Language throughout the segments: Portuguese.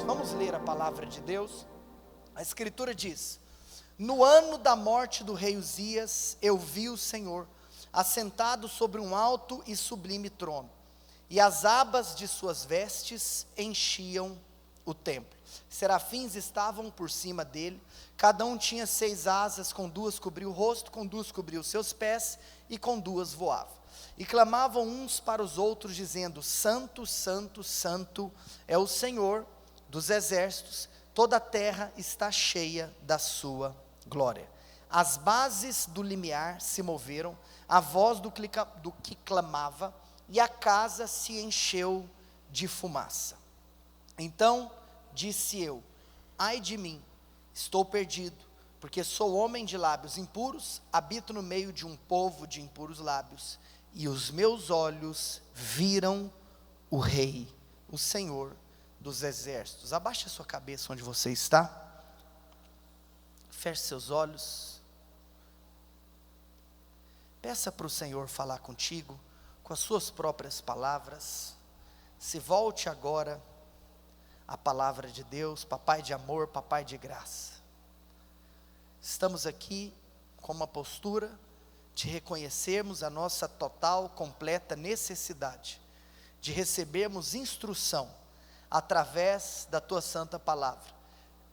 Vamos ler a palavra de Deus. A Escritura diz: no ano da morte do rei Uzias, eu vi o Senhor assentado sobre um alto e sublime trono, e as abas de suas vestes enchiam o templo. Serafins estavam por cima dele, cada um tinha 6 asas, com 2 cobriu o rosto, com 2 cobriu os seus pés, e com 2 voava. E clamavam uns para os outros, dizendo: Santo, Santo, Santo é o Senhor dos exércitos, toda a terra está cheia da sua glória. As bases do limiar se moveram, a voz do que clamava, e a casa se encheu de fumaça. Então disse eu: ai de mim, estou perdido, porque sou homem de lábios impuros, habito no meio de um povo de impuros lábios, e os meus olhos viram o Rei, o Senhor dos exércitos. Abaixe a sua cabeça onde você está, feche seus olhos, peça para o Senhor falar contigo, com as suas próprias palavras. Se volte agora a palavra de Deus, papai de amor, papai de graça. Estamos aqui com uma postura de reconhecermos a nossa total, completa necessidade de recebermos instrução através da tua santa palavra.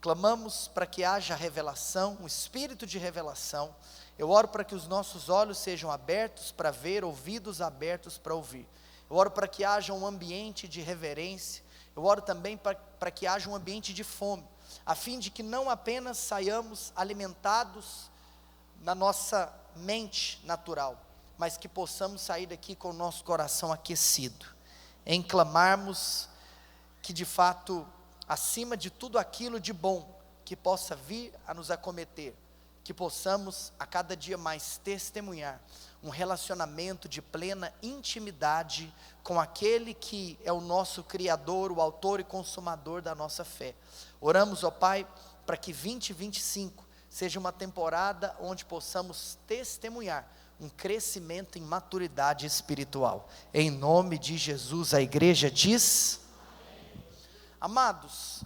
Clamamos para que haja revelação, um espírito de revelação. Eu oro para que os nossos olhos sejam abertos para ver, ouvidos abertos para ouvir. Eu oro para que haja um ambiente de reverência. Eu oro também para que haja um ambiente de fome, a fim de que não apenas saiamos alimentados na nossa mente natural, mas que possamos sair daqui com o nosso coração aquecido, em clamarmos que de fato, acima de tudo aquilo de bom que possa vir a nos acometer, que possamos a cada dia mais testemunhar um relacionamento de plena intimidade com aquele que é o nosso Criador, o autor e consumador da nossa fé. Oramos, ó Pai, para que 2025 seja uma temporada onde possamos testemunhar um crescimento em maturidade espiritual. Em nome de Jesus, a igreja diz: amém. Amados,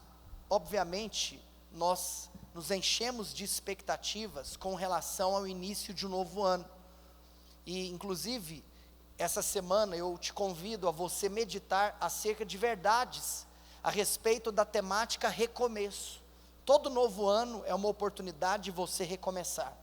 obviamente nós nos enchemos de expectativas com relação ao início de um novo ano. E inclusive, essa semana eu te convido a você meditar acerca de verdades a respeito da temática recomeço. Todo novo ano é uma oportunidade de você recomeçar.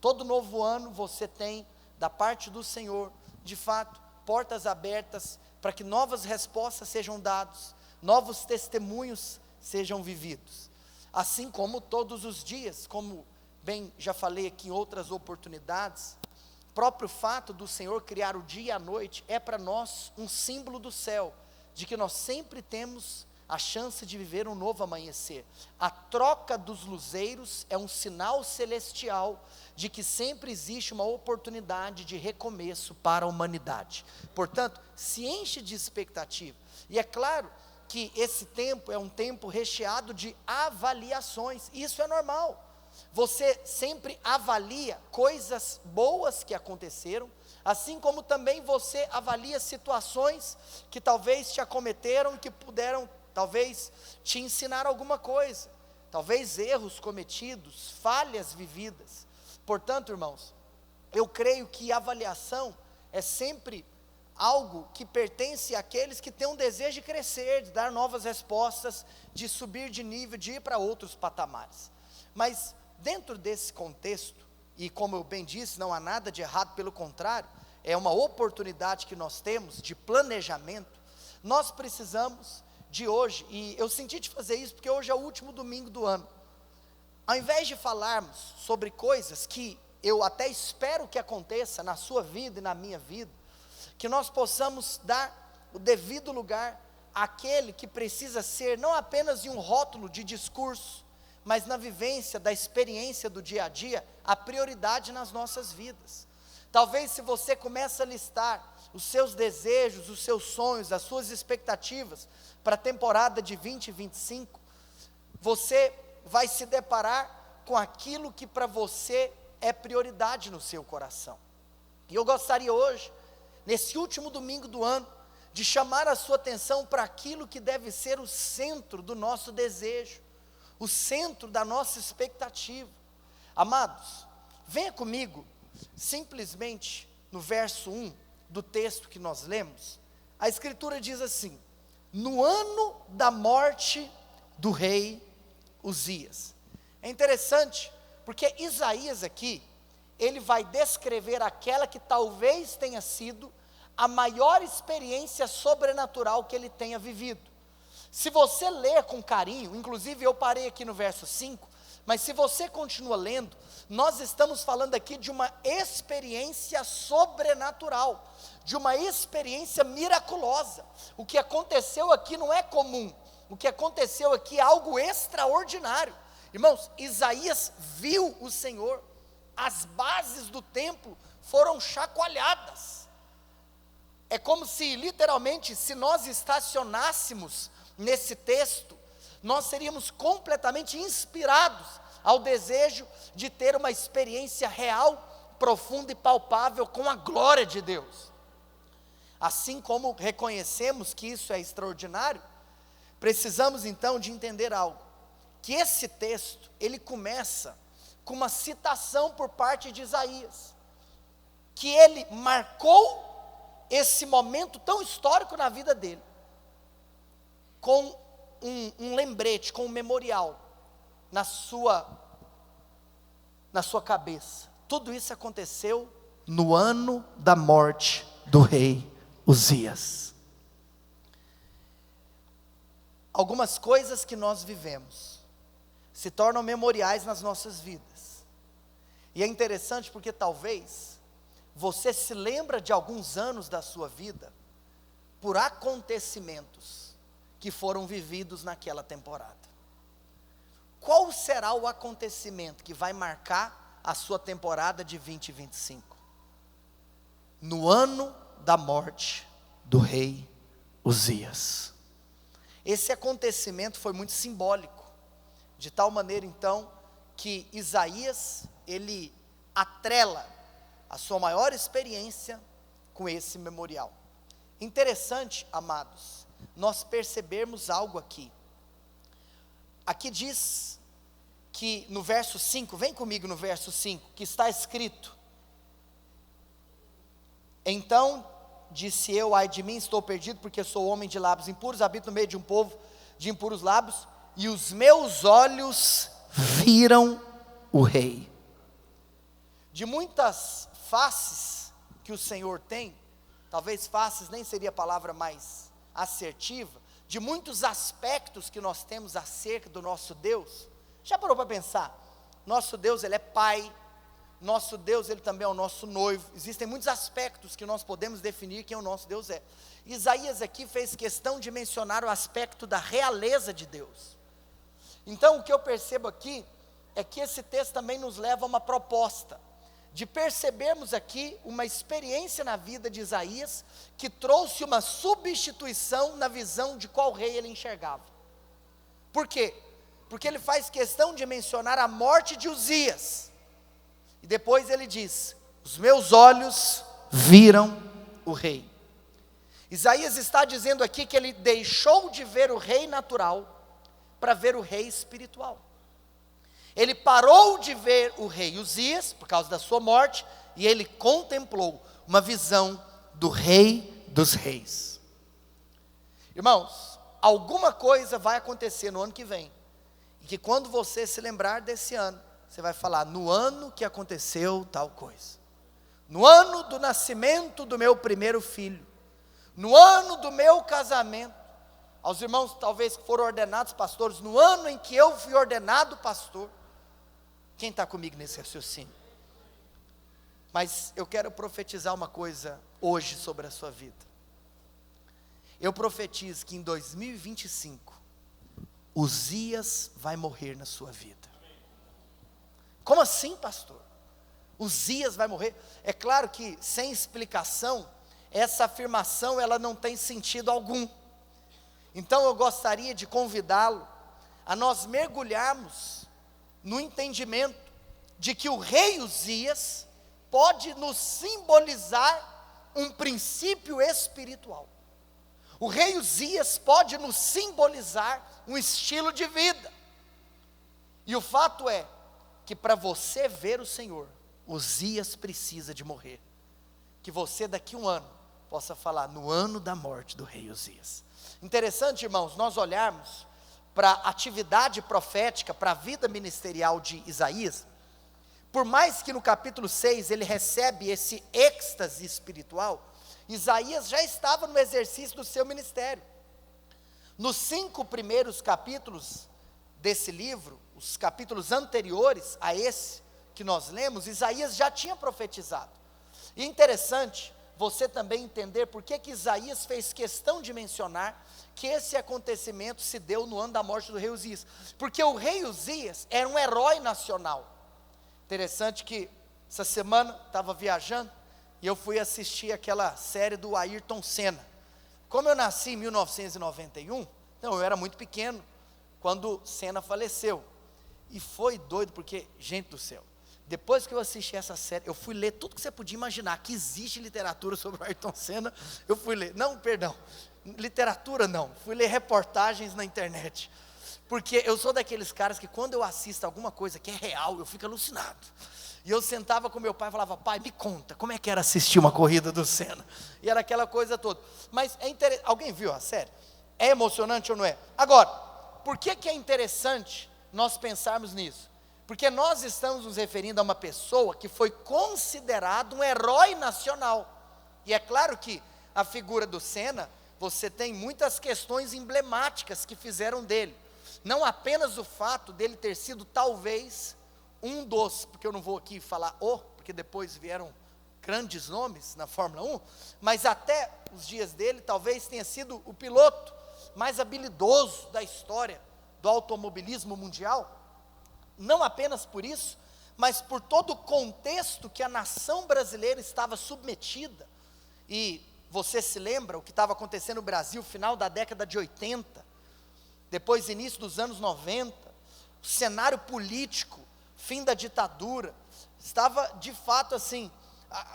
Todo novo ano você tem, da parte do Senhor, de fato, portas abertas para que novas respostas sejam dadas, novos testemunhos sejam vividos. Assim como todos os dias, como bem já falei aqui em outras oportunidades, o próprio fato do Senhor criar o dia e a noite é para nós um símbolo do céu, de que nós sempre temos a chance de viver um novo amanhecer. A troca dos luzeiros é um sinal celestial de que sempre existe uma oportunidade de recomeço para a humanidade. Portanto, se enche de expectativa. E é claro que esse tempo é um tempo recheado de avaliações. Isso é normal. Você sempre avalia coisas boas que aconteceram, assim como também você avalia situações que talvez te acometeram, que puderam talvez te ensinar alguma coisa, talvez erros cometidos, falhas vividas. Portanto, irmãos, eu creio que avaliação é sempre algo que pertence àqueles que têm um desejo de crescer, de dar novas respostas, de subir de nível, de ir para outros patamares. Mas dentro desse contexto, e como eu bem disse, não há nada de errado, pelo contrário, é uma oportunidade que nós temos de planejamento. Nós precisamos de hoje, e eu senti de fazer isso porque hoje é o último domingo do ano, ao invés de falarmos sobre coisas que eu até espero que aconteça na sua vida e na minha vida, que nós possamos dar o devido lugar àquele que precisa ser não apenas em um rótulo de discurso, mas na vivência da experiência do dia a dia, a prioridade nas nossas vidas. Talvez se você começa a listar os seus desejos, os seus sonhos, as suas expectativas para a temporada de 2025, você vai se deparar com aquilo que para você é prioridade no seu coração. E eu gostaria hoje, nesse último domingo do ano, de chamar a sua atenção para aquilo que deve ser o centro do nosso desejo, o centro da nossa expectativa. Amados, venha comigo, simplesmente no verso 1 do texto que nós lemos, a Escritura diz assim: no ano da morte do rei Uzias. É interessante, porque Isaías aqui, ele vai descrever aquela que talvez tenha sido a maior experiência sobrenatural que ele tenha vivido. Se você ler com carinho, inclusive eu parei aqui no verso 5, mas se você continua lendo, nós estamos falando aqui de uma experiência sobrenatural, de uma experiência miraculosa. O que aconteceu aqui não é comum, o que aconteceu aqui é algo extraordinário. Irmãos, Isaías viu o Senhor, as bases do templo foram chacoalhadas. É como se literalmente, se nós estacionássemos nesse texto, nós seríamos completamente inspirados ao desejo de ter uma experiência real, profunda e palpável com a glória de Deus. Assim como reconhecemos que isso é extraordinário, precisamos então de entender algo, que esse texto, ele começa com uma citação por parte de Isaías, que ele marcou esse momento tão histórico na vida dele, com um lembrete, com um memorial na sua cabeça. Tudo isso aconteceu no ano da morte do rei Uzias. Algumas coisas que nós vivemos se tornam memoriais nas nossas vidas. E é interessante porque talvez você se lembra de alguns anos da sua vida por acontecimentos que foram vividos naquela temporada. Qual será o acontecimento que vai marcar a sua temporada de 2025? No ano da morte do rei Uzias. Esse acontecimento foi muito simbólico, de tal maneira então que Isaías, ele atrela a sua maior experiência com esse memorial. Interessante, amados, nós percebermos algo aqui. Aqui diz que no verso 5, vem comigo no verso 5, que está escrito: então disse eu, ai de mim, estou perdido, porque sou homem de lábios impuros, habito no meio de um povo de impuros lábios, e os meus olhos viram o rei. De muitas faces que o Senhor tem, talvez faces nem seria a palavra mais assertiva, de muitos aspectos que nós temos acerca do nosso Deus. Já parou para pensar? Nosso Deus, ele é pai, nosso Deus, ele também é o nosso noivo. Existem muitos aspectos que nós podemos definir quem o nosso Deus é. Isaías aqui fez questão de mencionar o aspecto da realeza de Deus. Então o que eu percebo aqui é que esse texto também nos leva a uma proposta de percebermos aqui uma experiência na vida de Isaías que trouxe uma substituição na visão de qual rei ele enxergava. Por quê? Porque ele faz questão de mencionar a morte de Uzias, e depois ele diz: os meus olhos viram o rei. Isaías está dizendo aqui que ele deixou de ver o rei natural para ver o rei espiritual. Ele parou de ver o rei Uzias por causa da sua morte, e ele contemplou uma visão do rei dos reis. Irmãos, alguma coisa vai acontecer no ano que vem, e que quando você se lembrar desse ano, você vai falar: no ano que aconteceu tal coisa, no ano do nascimento do meu primeiro filho, no ano do meu casamento. Aos irmãos talvez que foram ordenados pastores, no ano em que eu fui ordenado pastor. Quem está comigo nesse raciocínio? Mas eu quero profetizar uma coisa hoje sobre a sua vida. Eu profetizo que em 2025, Uzias vai morrer na sua vida. Como assim, pastor? Uzias vai morrer? É claro que sem explicação, essa afirmação ela não tem sentido algum. Então eu gostaria de convidá-lo a nós mergulharmos no entendimento de que o rei Uzias pode nos simbolizar um princípio espiritual. O rei Uzias pode nos simbolizar um estilo de vida. E o fato é que para você ver o Senhor, Uzias precisa de morrer. Que você daqui a um ano possa falar no ano da morte do rei Uzias. Interessante, irmãos, nós olharmos para a atividade profética, para a vida ministerial de Isaías. Por mais que no capítulo 6 ele recebe esse êxtase espiritual, Isaías já estava no exercício do seu ministério. Nos 5 primeiros capítulos desse livro, os capítulos anteriores a esse que nós lemos, Isaías já tinha profetizado. E é interessante você também entender por que Isaías fez questão de mencionar que esse acontecimento se deu no ano da morte do rei Uzias. Porque o rei Uzias era um herói nacional. Interessante que essa semana estava viajando e eu fui assistir aquela série do Ayrton Senna. Como eu nasci em 1991, então eu era muito pequeno quando Senna faleceu. E foi doido porque, gente do céu, depois que eu assisti essa série, eu fui ler tudo que você podia imaginar, que existe literatura sobre o Ayrton Senna, eu fui ler, não, perdão, literatura não, fui ler reportagens na internet, porque eu sou daqueles caras que quando eu assisto alguma coisa que é real, eu fico alucinado. E eu sentava com meu pai e falava, pai, me conta, como é que era assistir uma corrida do Senna? E era aquela coisa toda. Mas é interessante, alguém viu a série? É emocionante ou não é? Agora, por que é interessante nós pensarmos nisso? Porque nós estamos nos referindo a uma pessoa que foi considerado um herói nacional. E é claro que a figura do Senna, você tem muitas questões emblemáticas que fizeram dele. Não apenas o fato dele ter sido talvez um dos, porque eu não vou aqui falar porque depois vieram grandes nomes na Fórmula 1, mas até os dias dele talvez tenha sido o piloto mais habilidoso da história do automobilismo mundial. Não apenas por isso, mas por todo o contexto que a nação brasileira estava submetida. E você se lembra o que estava acontecendo no Brasil, final da década de 80, depois início dos anos 90, o cenário político, fim da ditadura, estava de fato assim,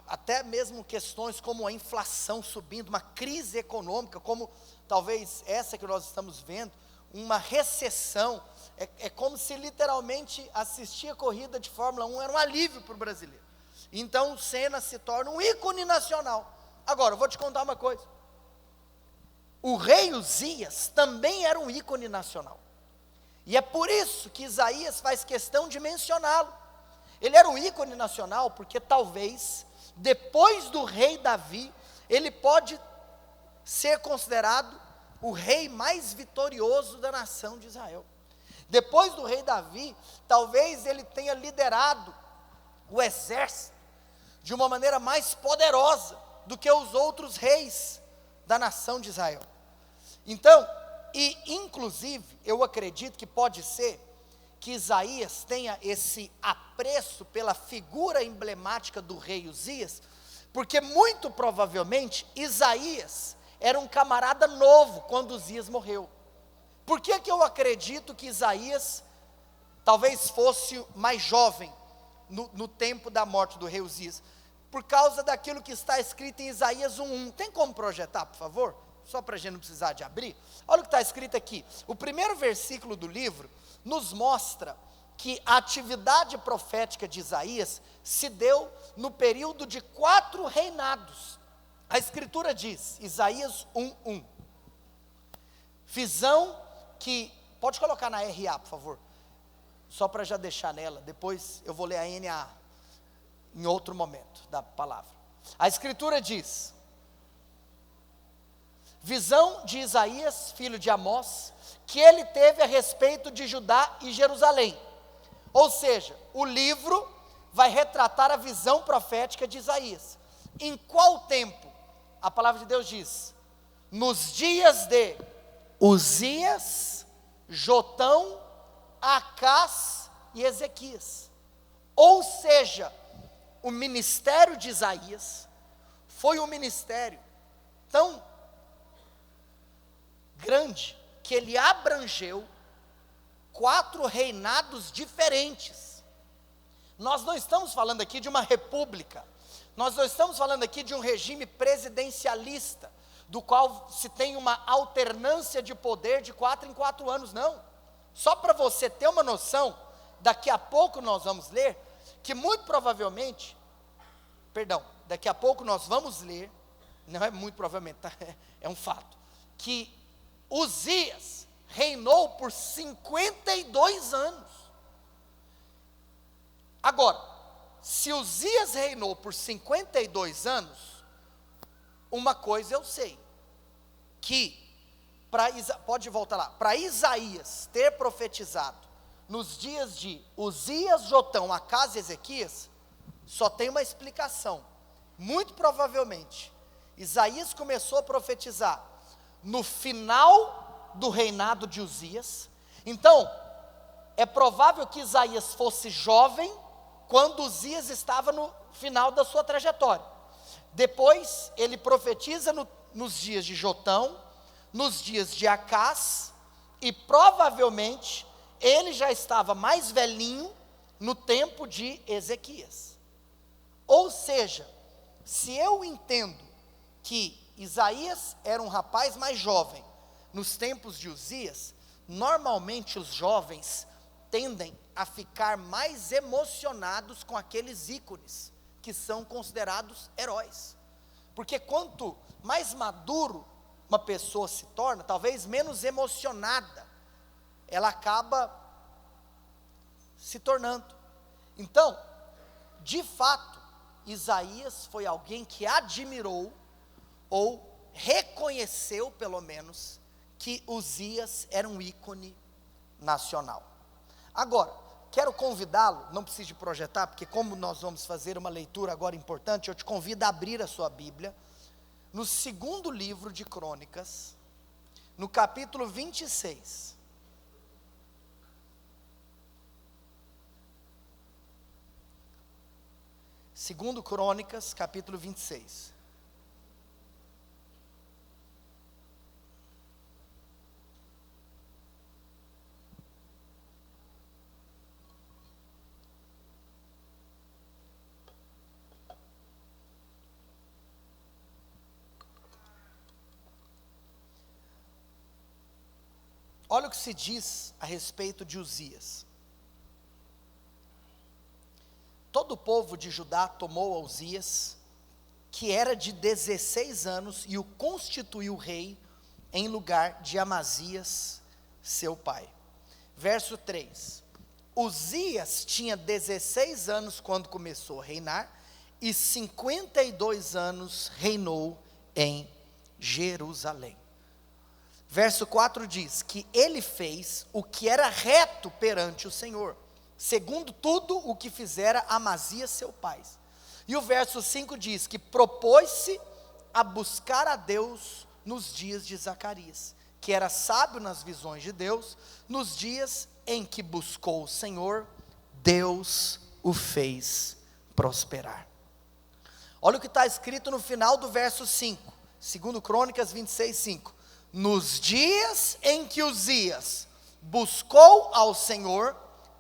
até mesmo questões como a inflação subindo, uma crise econômica, como talvez essa que nós estamos vendo, uma recessão. É como se literalmente assistir a corrida de Fórmula 1 era um alívio para o brasileiro. Então o Senna se torna um ícone nacional. Agora, eu vou te contar uma coisa. O rei Uzias também era um ícone nacional. E é por isso que Isaías faz questão de mencioná-lo. Ele era um ícone nacional porque talvez, depois do rei Davi, ele pode ser considerado o rei mais vitorioso da nação de Israel. Depois do rei Davi, talvez ele tenha liderado o exército de uma maneira mais poderosa do que os outros reis da nação de Israel. Então, e inclusive, eu acredito que pode ser que Isaías tenha esse apreço pela figura emblemática do rei Uzias, porque muito provavelmente Isaías era um camarada novo quando Uzias morreu. Por que eu acredito que Isaías talvez fosse mais jovem no tempo da morte do rei Uzias? Por causa daquilo que está escrito em Isaías 1:1. Tem como projetar, por favor? Só para a gente não precisar de abrir. Olha o que está escrito aqui. O primeiro versículo do livro nos mostra que a atividade profética de Isaías se deu no período de 4 reinados. A escritura diz, Isaías 1:1. Visão que, pode colocar na RA, por favor, só para já deixar nela, depois eu vou ler a NA, em outro momento da palavra. A escritura diz, visão de Isaías, filho de Amós, que ele teve a respeito de Judá e Jerusalém. Ou seja, o livro vai retratar a visão profética de Isaías. Em qual tempo? A palavra de Deus diz, nos dias de Uzias, Jotão, Acás e Ezequias. Ou seja, o ministério de Isaías foi um ministério tão grande que ele abrangeu 4 reinados diferentes. Nós não estamos falando aqui de uma república, nós não estamos falando aqui de um regime presidencialista, do qual se tem uma alternância de poder de 4 em 4 anos, não. Só para você ter uma noção, daqui a pouco nós vamos ler, que muito provavelmente, daqui a pouco nós vamos ler, não é muito provavelmente, tá? É um fato, que Uzias reinou por 52 anos. Agora, se Uzias reinou por 52 anos, uma coisa eu sei, que, pode voltar lá, para Isaías ter profetizado nos dias de Uzias, Jotão, Acás e Ezequias, só tem uma explicação. Muito provavelmente, Isaías começou a profetizar no final do reinado de Uzias. Então, é provável que Isaías fosse jovem quando Uzias estava no final da sua trajetória. Depois, ele profetiza nos dias de Jotão, nos dias de Acás, e provavelmente ele já estava mais velhinho no tempo de Ezequias. Ou seja, se eu entendo que Isaías era um rapaz mais jovem nos tempos de Uzias, normalmente os jovens tendem a ficar mais emocionados com aqueles ícones que são considerados heróis. Porque quanto mais maduro uma pessoa se torna, talvez menos emocionada ela acaba se tornando. Então, de fato, Isaías foi alguém que admirou, ou reconheceu pelo menos, que Uzias era um ícone nacional. Agora, quero convidá-lo, não precisa de projetar, porque como nós vamos fazer uma leitura agora importante, eu te convido a abrir a sua Bíblia, no 2º livro de Crônicas, no capítulo 26. Segundo Crônicas, capítulo 26. Olha o que se diz a respeito de Uzias. Todo o povo de Judá tomou a Uzias, que era de 16 anos, e o constituiu rei em lugar de Amazias, seu pai. Verso 3. Uzias tinha 16 anos quando começou a reinar, e 52 anos reinou em Jerusalém. Verso 4 diz que ele fez o que era reto perante o Senhor, segundo tudo o que fizera Amazias seu pai. E o verso 5 diz que propôs-se a buscar a Deus nos dias de Zacarias, que era sábio nas visões de Deus. Nos dias em que buscou o Senhor, Deus o fez prosperar. Olha o que está escrito no final do verso 5, segundo Crônicas 26, 5. Nos dias em que Uzias buscou ao Senhor,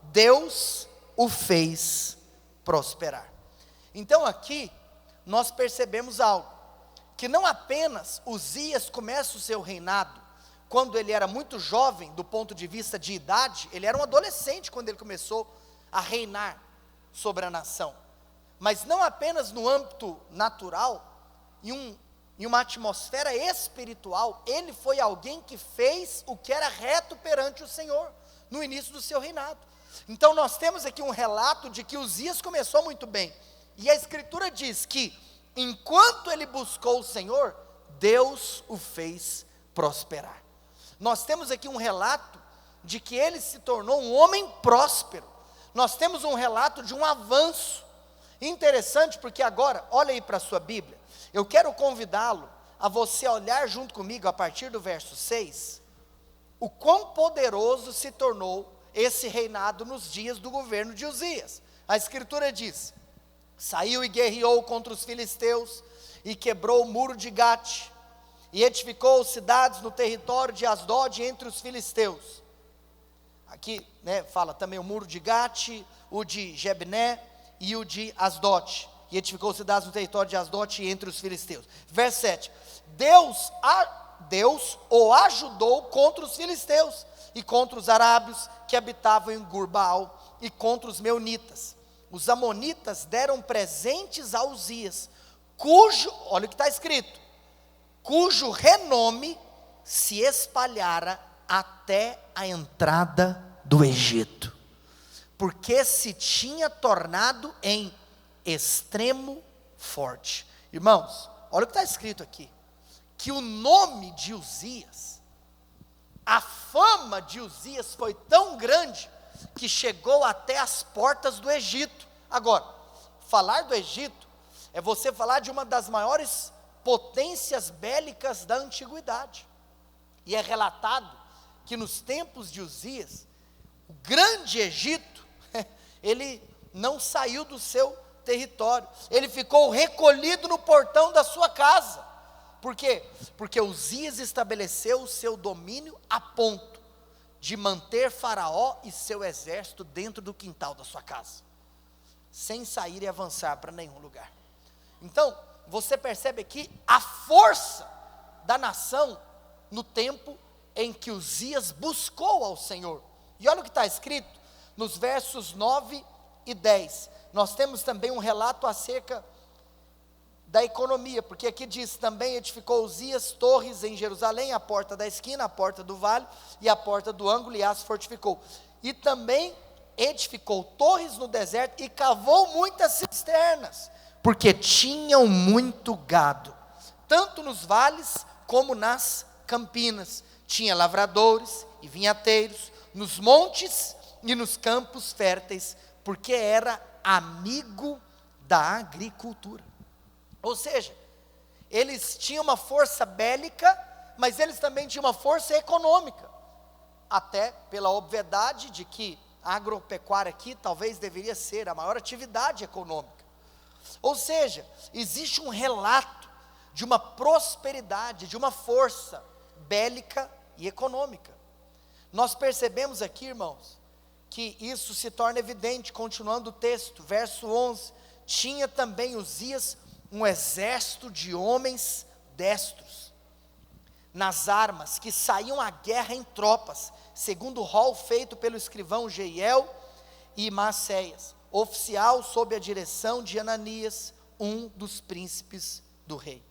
Deus o fez prosperar. Então aqui, nós percebemos algo, que não apenas Uzias começa o seu reinado, quando ele era muito jovem, do ponto de vista de idade, ele era um adolescente quando ele começou a reinar sobre a nação, mas não apenas no âmbito natural, em uma atmosfera espiritual, ele foi alguém que fez o que era reto perante o Senhor, no início do seu reinado. Então nós temos aqui um relato de que Uzias começou muito bem, e a Escritura diz que, enquanto ele buscou o Senhor, Deus o fez prosperar. Nós temos aqui um relato de que ele se tornou um homem próspero. Nós temos um relato de um avanço. Interessante, porque agora, olha aí para a sua Bíblia, eu quero convidá-lo a você olhar junto comigo, a partir do verso 6, o quão poderoso se tornou esse reinado nos dias do governo de Uzias. A Escritura diz: saiu e guerreou contra os filisteus, e quebrou o muro de Gate, e edificou cidades no território de Asdod entre os filisteus. Aqui, fala também o muro de Gate, o de Jebné e o de Asdod. E edificou cidades no território de Asdod e entre os filisteus. Verso 7. Deus o ajudou contra os filisteus e contra os arábios que habitavam em Gur-Baal e contra os meunitas. Os amonitas deram presentes a Uzias, olha o que está escrito, cujo renome se espalhara até a entrada do Egito, porque se tinha tornado em extremo forte. Irmãos, olha o que está escrito aqui, que o nome de Uzias, a fama de Uzias foi tão grande, que chegou até as portas do Egito. Agora, falar do Egito, é você falar de uma das maiores potências bélicas da antiguidade, e é relatado, que nos tempos de Uzias, o grande Egito, ele não saiu do seu território, ele ficou recolhido no portão da sua casa. Por quê? Porque Uzias estabeleceu o seu domínio a ponto de manter Faraó e seu exército dentro do quintal da sua casa, sem sair e avançar para nenhum lugar. Então, você percebe aqui a força da nação no tempo em que Uzias buscou ao Senhor. E olha o que está escrito nos versos 9 e 10. Nós temos também um relato acerca da economia, porque aqui diz: também edificou Uzias torres em Jerusalém, a porta da esquina, a porta do vale e a porta do ângulo, e as fortificou. E também edificou torres no deserto e cavou muitas cisternas, porque tinham muito gado, tanto nos vales como nas campinas. Tinha lavradores e vinhateiros nos montes e nos campos férteis, porque era amigo da agricultura. Ou seja, eles tinham uma força bélica, mas eles também tinham uma força econômica, até pela obviedade de que a agropecuária aqui talvez deveria ser a maior atividade econômica. Ou seja, existe um relato de uma prosperidade, de uma força bélica e econômica. Nós percebemos aqui, irmãos, que isso se torna evidente, continuando o texto, verso 11, tinha também Uzias um exército de homens destros nas armas, que saíam à guerra em tropas, segundo o rol feito pelo escrivão Jeiel e Maacéias, oficial sob a direção de Ananias, um dos príncipes do rei.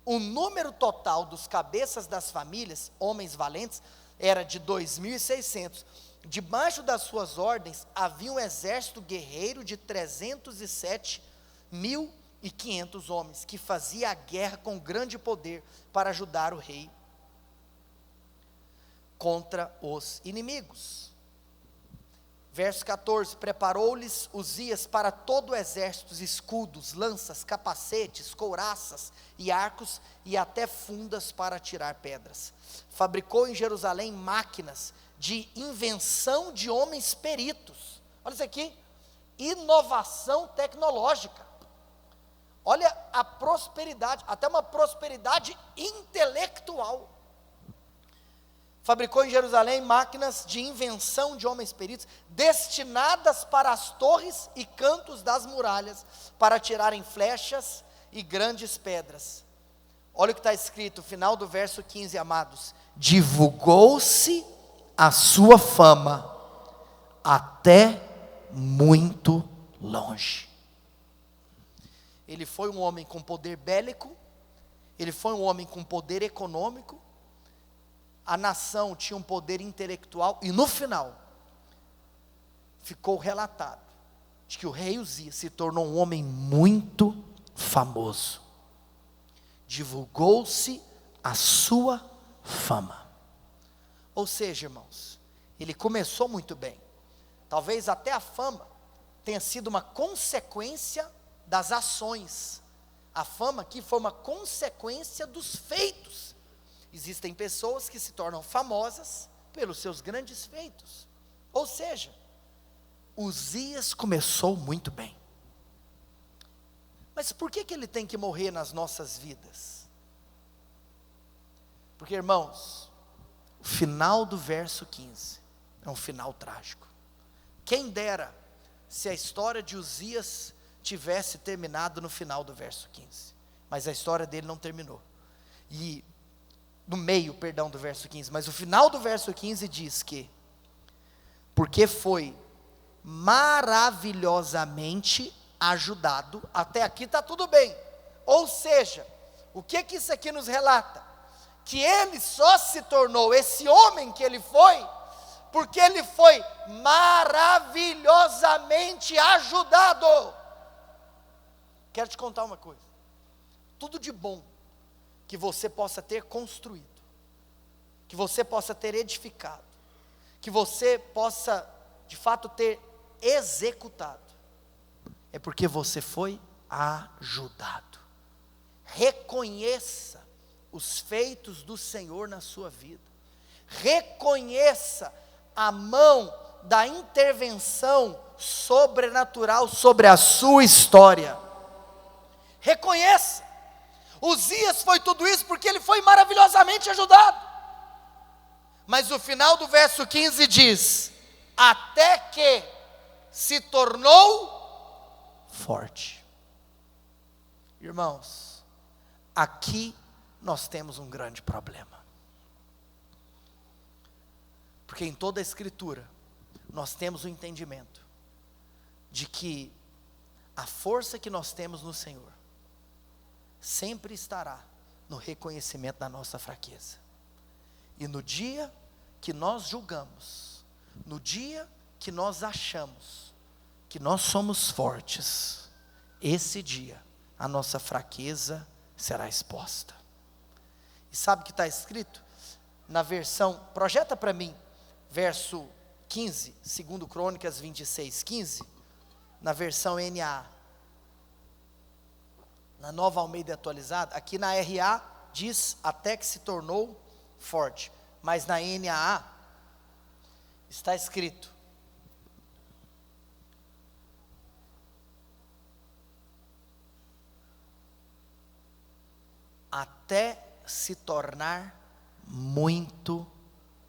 O número total dos cabeças das famílias, homens valentes, era de 2.600. Debaixo das suas ordens havia um exército guerreiro de 307.500 homens, que fazia a guerra com grande poder para ajudar o rei contra os inimigos. Verso 14, preparou-lhes Uzias para todo o exército escudos, lanças, capacetes, couraças e arcos, e até fundas para atirar pedras. Fabricou em Jerusalém máquinas de invenção de homens peritos. Olha isso aqui, inovação tecnológica. Olha a prosperidade, até uma prosperidade intelectual. Fabricou em Jerusalém máquinas de invenção de homens peritos, destinadas para as torres e cantos das muralhas, para atirarem flechas e grandes pedras. Olha o que está escrito, final do verso 15, amados. Divulgou-se a sua fama até muito longe. Ele foi um homem com poder bélico, ele foi um homem com poder econômico, a nação tinha um poder intelectual, e no final, ficou relatado, de que o rei Uzias se tornou um homem muito famoso, divulgou-se a sua fama. Ou seja, irmãos, ele começou muito bem, talvez até a fama tenha sido uma consequência das ações, a fama aqui foi uma consequência dos feitos. Existem pessoas que se tornam famosas pelos seus grandes feitos. Ou seja, Uzias começou muito bem. Mas por que ele tem que morrer nas nossas vidas? Porque, irmãos, o final do verso 15 é um final trágico. Quem dera se a história de Uzias tivesse terminado no final do verso 15. Mas a história dele não terminou. E no meio, perdão, do verso 15, mas o final do verso 15 diz que, porque foi maravilhosamente ajudado, até aqui está tudo bem. Ou seja, o que isso aqui nos relata? Que ele só se tornou esse homem que ele foi, porque ele foi maravilhosamente ajudado. Quero te contar uma coisa, tudo de bom que você possa ter construído, que você possa ter edificado, que você possa, de fato, ter executado, é porque você foi ajudado. Reconheça os feitos do Senhor na sua vida, reconheça a mão da intervenção sobrenatural sobre a sua história, reconheça. Uzias foi tudo isso porque ele foi maravilhosamente ajudado. Mas o final do verso 15 diz: até que se tornou forte. Irmãos, aqui nós temos um grande problema. Porque em toda a Escritura, nós temos o entendimento de que a força que nós temos no Senhor sempre estará no reconhecimento da nossa fraqueza. E no dia que nós julgamos, no dia que nós achamos que nós somos fortes, esse dia a nossa fraqueza será exposta. E sabe o que está escrito? Na versão, projeta para mim, verso 15, 2 Crônicas 26, 15, na versão NA, na Nova Almeida Atualizada. Aqui na RA diz até que se tornou forte, mas na NAA está escrito: até se tornar muito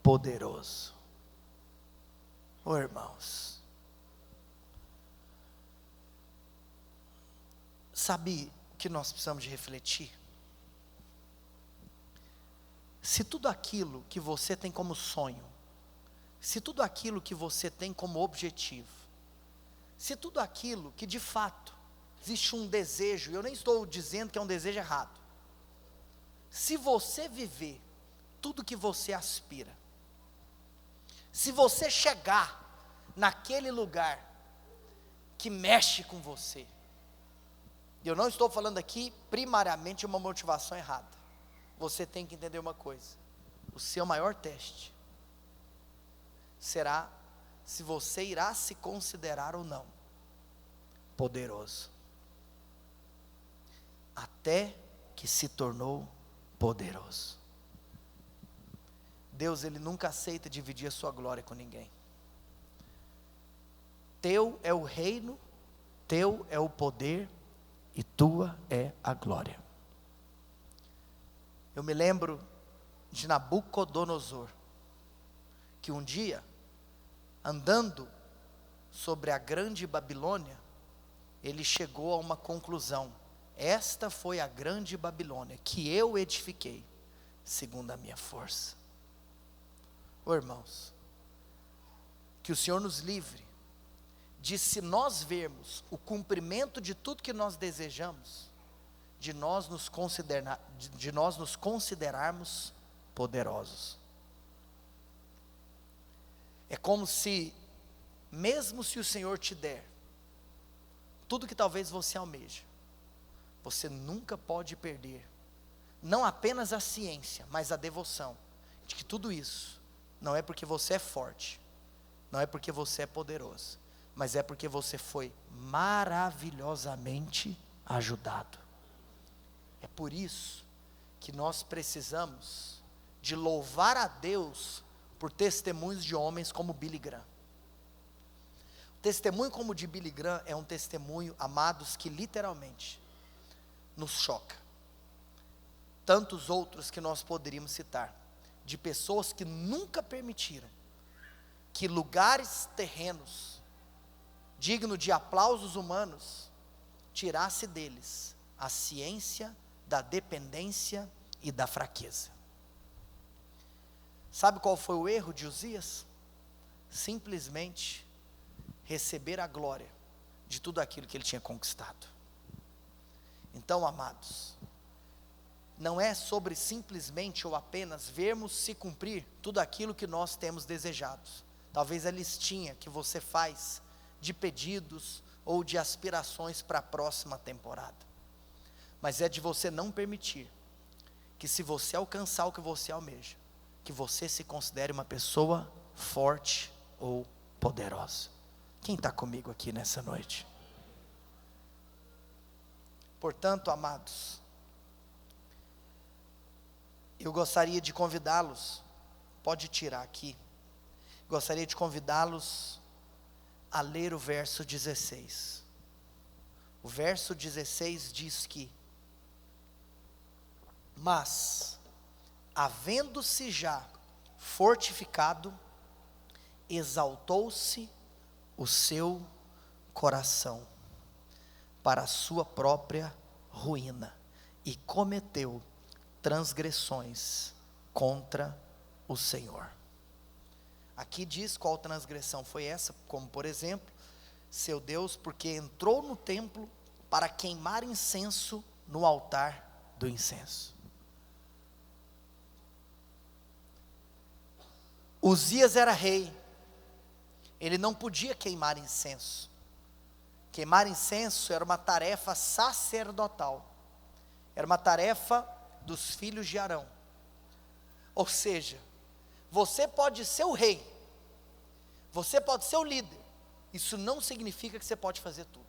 poderoso. Oh, irmãos, sabe que nós precisamos de refletir? Se tudo aquilo que você tem como sonho, se tudo aquilo que você tem como objetivo, se tudo aquilo que de fato existe um desejo, eu nem estou dizendo que é um desejo errado, se você viver tudo que você aspira, se você chegar naquele lugar que mexe com você, e eu não estou falando aqui primariamente uma motivação errada, você tem que entender uma coisa: o seu maior teste será se você irá se considerar ou não poderoso. Até que se tornou poderoso. Deus, Ele nunca aceita dividir a sua glória com ninguém. Teu é o reino, teu é o poder e tua é a glória. Eu me lembro de Nabucodonosor, que um dia, andando sobre a grande Babilônia, ele chegou a uma conclusão: esta foi a grande Babilônia que eu edifiquei, segundo a minha força. Oh, irmãos, que o Senhor nos livre de, se nós vermos o cumprimento de tudo que nós desejamos, de nós nos considerarmos poderosos. É como se, mesmo se o Senhor te der tudo que talvez você almeja, você nunca pode perder, não apenas a ciência, mas a devoção, de que tudo isso não é porque você é forte, não é porque você é poderoso, mas é porque você foi maravilhosamente ajudado. É por isso que nós precisamos de louvar a Deus por testemunhos de homens como Billy Graham. O testemunho como o de Billy Graham é um testemunho, amados, que literalmente nos choca. Tantos outros que nós poderíamos citar, de pessoas que nunca permitiram que lugares terrenos, dignos de aplausos humanos, tirasse deles a ciência da dependência e da fraqueza. Sabe qual foi o erro de Uzias? Simplesmente receber a glória de tudo aquilo que ele tinha conquistado. Então, amados, não é sobre simplesmente ou apenas vermos se cumprir tudo aquilo que nós temos desejado. Talvez a listinha que você faz de pedidos ou de aspirações para a próxima temporada. Mas é de você não permitir que, se você alcançar o que você almeja, que você se considere uma pessoa forte ou poderosa. Quem está comigo aqui nessa noite? Portanto, amados, eu gostaria de convidá-los, pode tirar aqui, gostaria de convidá-los a ler o verso 16. O verso 16 diz que: mas, havendo-se já fortificado, exaltou-se o seu coração para a sua própria ruína, e cometeu transgressões contra o Senhor. Aqui diz qual transgressão foi essa, como por exemplo, seu Deus, porque entrou no templo para queimar incenso no altar do incenso. Uzias era rei, ele não podia queimar incenso. Queimar incenso era uma tarefa sacerdotal, era uma tarefa dos filhos de Arão. Ou seja, você pode ser o rei, você pode ser o líder, isso não significa que você pode fazer tudo.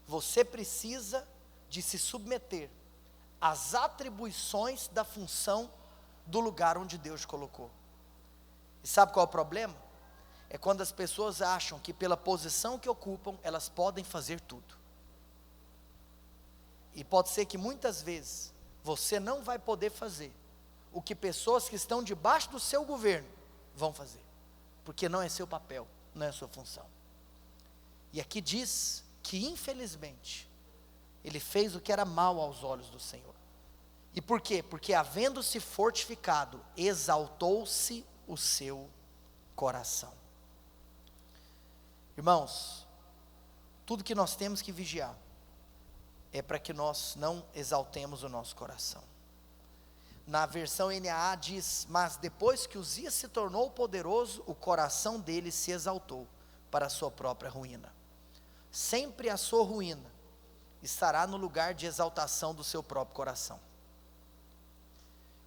Você precisa de se submeter às atribuições da função do lugar onde Deus colocou. E sabe qual é o problema? É quando as pessoas acham que pela posição que ocupam, elas podem fazer tudo. E pode ser que muitas vezes, você não vai poder fazer o que pessoas que estão debaixo do seu governo vão fazer. Porque não é seu papel, não é sua função. E aqui diz que infelizmente, ele fez o que era mal aos olhos do Senhor. E por quê? Porque havendo-se fortificado, exaltou-se o seu coração. Irmãos, tudo que nós temos que vigiar é para que nós não exaltemos o nosso coração. Na versão NAA diz: mas depois que Uzias se tornou poderoso, o coração dele se exaltou para a sua própria ruína. Sempre a sua ruína estará no lugar de exaltação do seu próprio coração.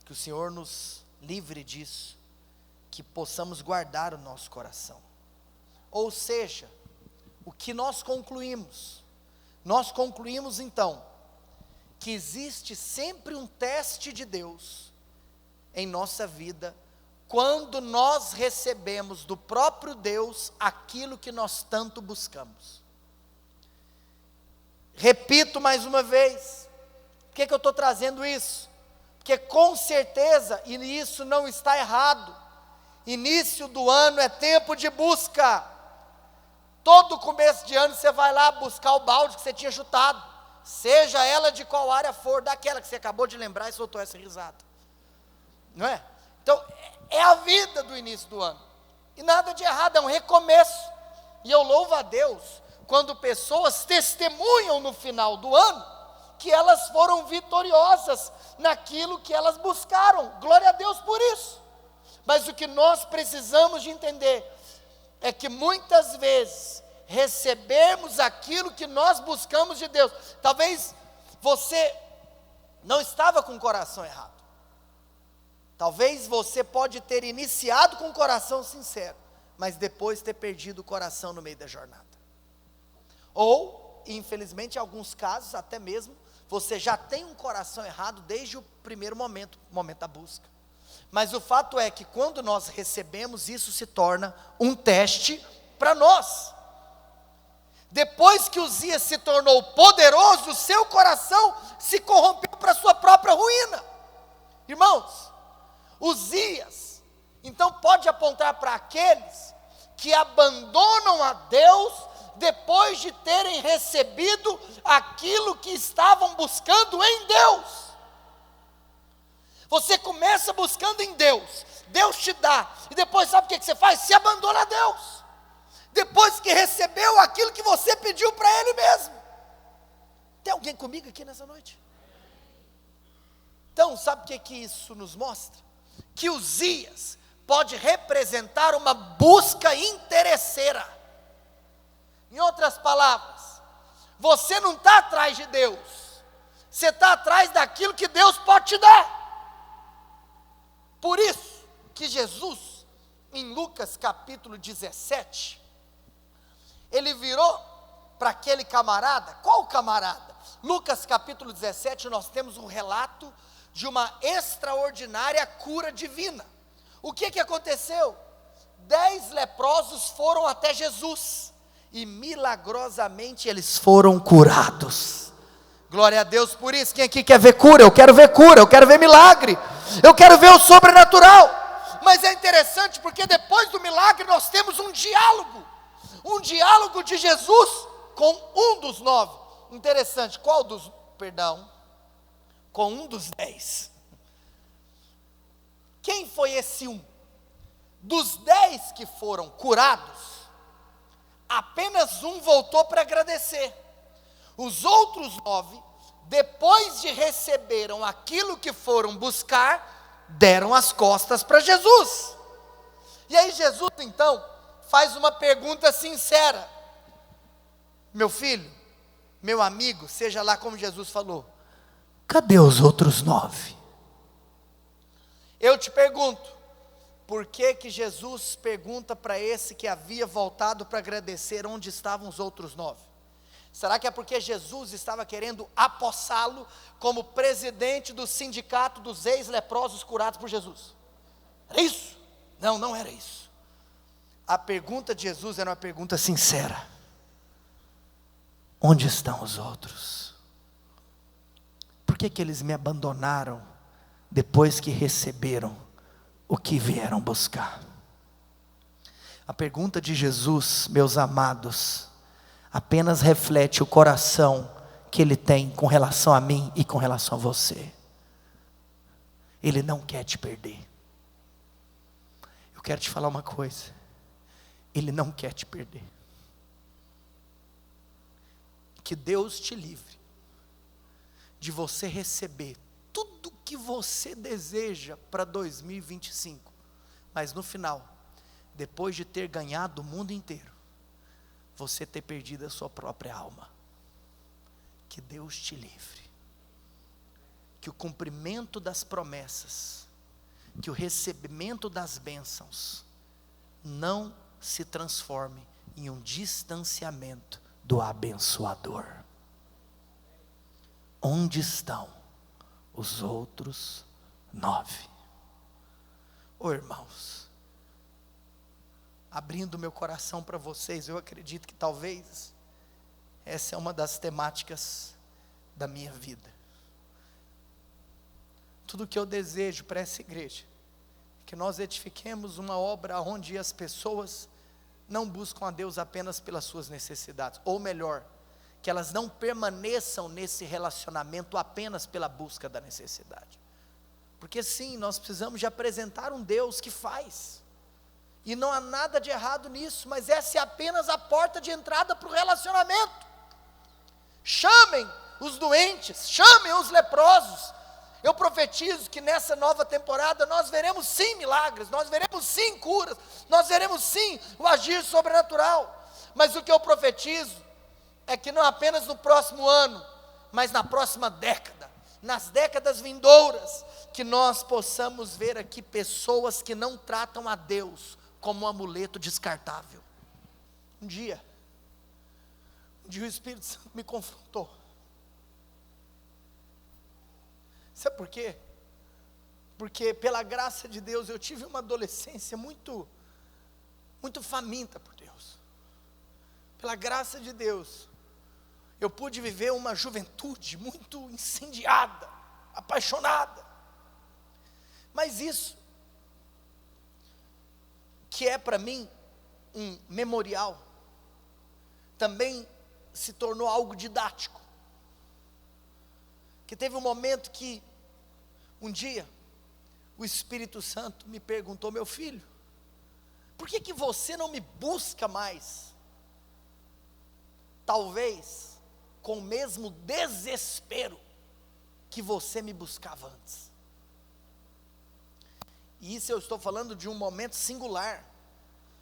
Que o Senhor nos livre disso, que possamos guardar o nosso coração. Ou seja, o que nós concluímos? Nós concluímos então, que existe sempre um teste de Deus em nossa vida, quando nós recebemos do próprio Deus aquilo que nós tanto buscamos. Repito mais uma vez, por que eu estou trazendo isso? Porque com certeza, e isso não está errado, início do ano é tempo de busca. Todo começo de ano você vai lá buscar o balde que você tinha chutado, seja ela de qual área for, daquela que você acabou de lembrar e soltou essa risada, não é? Então, é a vida do início do ano, e nada de errado, é um recomeço, e eu louvo a Deus, quando pessoas testemunham no final do ano, que elas foram vitoriosas naquilo que elas buscaram, glória a Deus por isso. Mas o que nós precisamos de entender, é que muitas vezes, recebemos aquilo que nós buscamos de Deus, talvez você não estava com o coração errado, talvez você pode ter iniciado com o coração sincero, mas depois ter perdido o coração no meio da jornada, ou, infelizmente em alguns casos, até mesmo, você já tem um coração errado desde o primeiro momento da busca. Mas o fato é que quando nós recebemos, isso se torna um teste para nós. Depois que Uzias se tornou poderoso, o seu coração se corrompeu para a sua própria ruína. Irmãos, Uzias, então pode apontar para aqueles que abandonam a Deus depois de terem recebido aquilo que estavam buscando em Deus. Você começa buscando em Deus, Deus te dá, e depois sabe o que você faz? Se abandona a Deus, depois que recebeu aquilo que você pediu para Ele mesmo. Tem alguém comigo aqui nessa noite? Então, sabe o que isso nos mostra? Que Uzias pode representar uma busca interesseira. Em outras palavras, você não está atrás de Deus, você está atrás daquilo que Deus pode te dar. Por isso que Jesus, em Lucas capítulo 17, ele virou para aquele camarada. Qual camarada? Lucas capítulo 17, nós temos um relato de uma extraordinária cura divina. O que aconteceu? 10 leprosos foram até Jesus, e milagrosamente eles foram curados. Glória a Deus por isso. Quem aqui quer ver cura? Eu quero ver cura, eu quero ver milagre, eu quero ver o sobrenatural. Mas é interessante porque depois do milagre nós temos um diálogo de Jesus com um dos 9. Interessante, com um dos 10. Quem foi esse um? Dos 10 que foram curados, apenas um voltou para agradecer. Os outros 9, depois de receberam aquilo que foram buscar, deram as costas para Jesus. E aí Jesus então faz uma pergunta sincera: meu filho, meu amigo, seja lá como Jesus falou, cadê os outros 9? Eu te pergunto, por que Jesus pergunta para esse que havia voltado para agradecer, onde estavam os outros 9? Será que é porque Jesus estava querendo apossá-lo como presidente do sindicato dos ex-leprosos curados por Jesus? Era isso? Não, não era isso. A pergunta de Jesus era uma pergunta sincera: onde estão os outros? Por que eles me abandonaram depois que receberam o que vieram buscar? A pergunta de Jesus, meus amados, apenas reflete o coração que Ele tem com relação a mim e com relação a você. Ele não quer te perder. Eu quero te falar uma coisa: Ele não quer te perder. Que Deus te livre de você receber tudo que você deseja para 2025, mas no final, depois de ter ganhado o mundo inteiro, você ter perdido a sua própria alma. Que Deus te livre. Que o cumprimento das promessas, que o recebimento das bênçãos, não se transforme em um distanciamento do abençoador. Onde estão os outros 9? Irmãos, abrindo meu coração para vocês, eu acredito que talvez essa é uma das temáticas da minha vida. Tudo que eu desejo para essa igreja é que nós edifiquemos uma obra onde as pessoas não buscam a Deus apenas pelas suas necessidades, ou melhor, que elas não permaneçam nesse relacionamento apenas pela busca da necessidade. Porque sim, nós precisamos de apresentar um Deus que faz, e não há nada de errado nisso, mas essa é apenas a porta de entrada para o relacionamento. Chamem os doentes, chamem os leprosos. Eu profetizo que nessa nova temporada nós veremos sim milagres, nós veremos sim curas, nós veremos sim o agir sobrenatural. Mas o que eu profetizo é que não apenas no próximo ano, mas na próxima década, nas décadas vindouras, que nós possamos ver aqui pessoas que não tratam a Deus como um amuleto descartável. Um dia o Espírito Santo me confrontou. Sabe por quê? Porque pela graça de Deus eu tive uma adolescência muito faminta por Deus. Pela graça de Deus eu pude viver uma juventude muito incendiada, apaixonada. Mas isso, que é para mim um memorial, também se tornou algo didático. Que teve um momento que, um dia, o Espírito Santo me perguntou: meu filho, por que você não me busca mais? Talvez com o mesmo desespero que você me buscava antes. E isso eu estou falando de um momento singular.